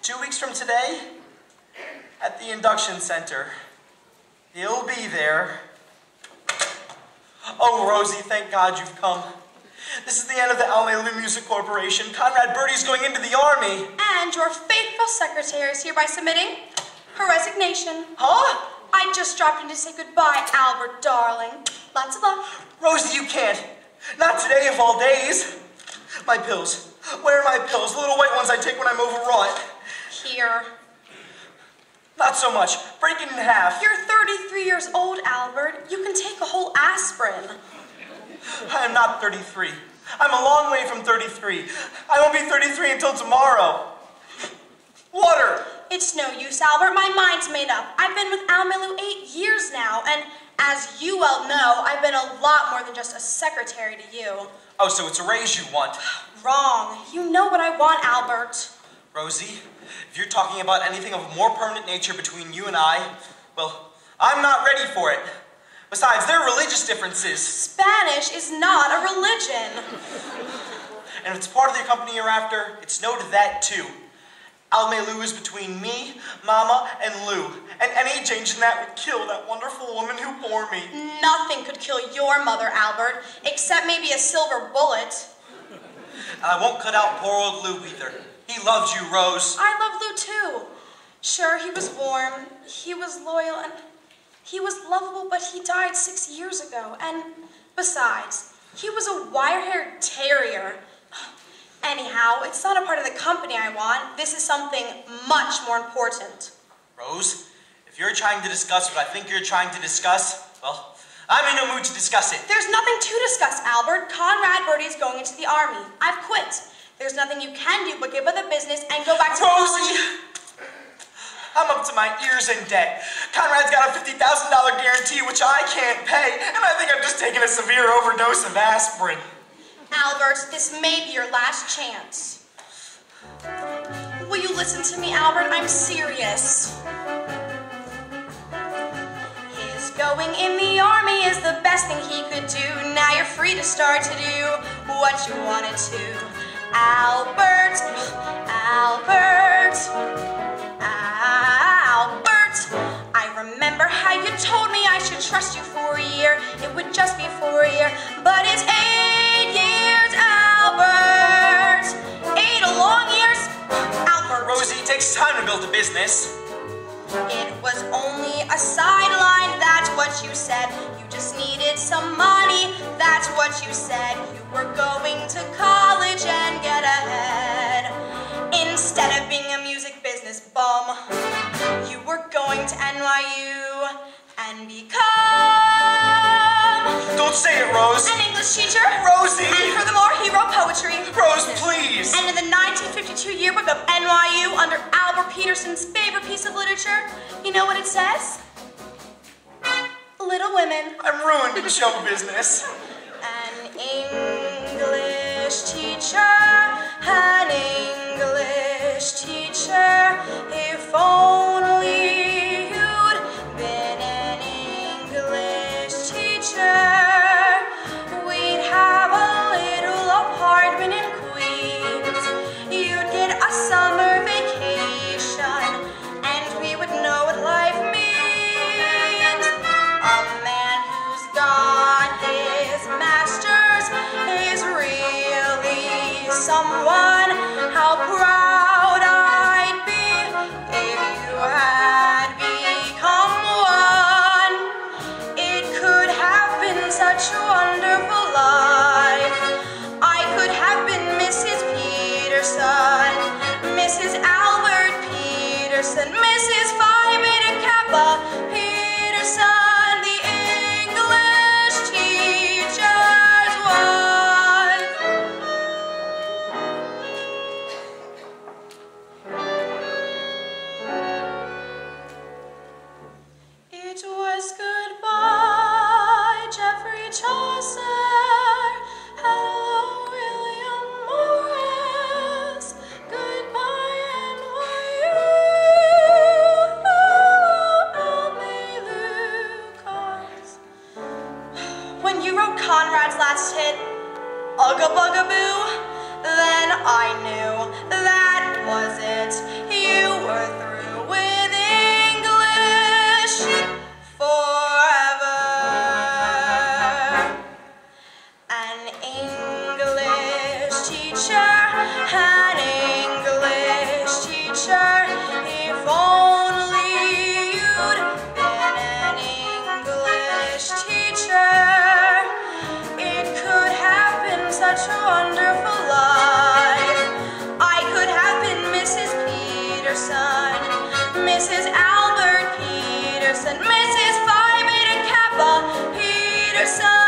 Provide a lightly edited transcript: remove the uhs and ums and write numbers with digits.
2 weeks from today, at the induction center. He'll be there. Oh, Rosie, thank God you've come. This is the end of the Almelu Music Corporation. Conrad Birdie's going into the Army. And your faithful secretary is hereby submitting her resignation. Huh? I just dropped in to say goodbye, Albert, darling. Lots of love. Rosie, you can't. Not today of all days. My pills. Where are my pills? The little white ones I take when I'm overwrought. Here. Not so much. Break it in half. You're 33 years old, Albert. You can take a whole aspirin. I am not 33. I'm a long way from 33. I won't be 33 until tomorrow. Water! It's no use, Albert. My mind's made up. I've been with Almelu 8 years now, and as you well know, I've been a lot more than just a secretary to you. Oh, so it's a raise you want? Wrong. You know what I want, Albert. Rosie, if you're talking about anything of a more permanent nature between you and I, well, I'm not ready for it. Besides, there are religious differences. Spanish is not a religion. And if it's part of the company you're after, it's no to that too. Almelu is between me, Mama, and Lou. And any change in that would kill that wonderful woman who bore me. Nothing could kill your mother, Albert, except maybe a silver bullet. And I won't cut out poor old Lou either. He loves you, Rose. I love Lou too. Sure, he was warm, he was loyal, and he was lovable, but he died 6 years ago. And besides, he was a wire-haired terrier. Anyhow, it's not a part of the company I want. This is something much more important. Rose, if you're trying to discuss what I think you're trying to discuss, well, I'm in no mood to discuss it. There's nothing to discuss, Albert. Conrad Birdie is going into the Army. I've quit. There's nothing you can do but give up the business and go back to Rosie! I'm up to my ears in debt. Conrad's got a $50,000 guarantee, which I can't pay, and I think I've just taken a severe overdose of aspirin. Albert, this may be your last chance. Will you listen to me, Albert? I'm serious. His going in the Army is the best thing he could do. Now you're free to start to do what you wanted to. Albert, Albert, Albert. I remember how you told me I should trust you for a year. It would just be for a year, but it's 8 years, Albert. 8 long years, Albert. Rosie, it takes time to build a business. It was only a sideline, that's what you said. You just needed some money, that's what you said. You were going to college and get ahead. Instead of being a music business bum, you were going to NYU and become... Don't say it, Rose. An English teacher. Rosie! And furthermore, he wrote poetry. Rose, please! And in the 1952 yearbook of NYU, under Albert Peterson's favorite piece of literature, you know what it says? Little Women. I'm ruined in show business. An English teacher, an English teacher, if only you'd been an English teacher, we'd have a little apartment in Queens, you'd get a summer vacation, and we would know what life means. A man who's got his master's is really someone. How proud I an English teacher. If only you'd been an English teacher, it could have been such a wonderful life. I could have been Mrs. Peterson, Mrs. Albert Peterson, Mrs. Phi Beta Kappa Peterson.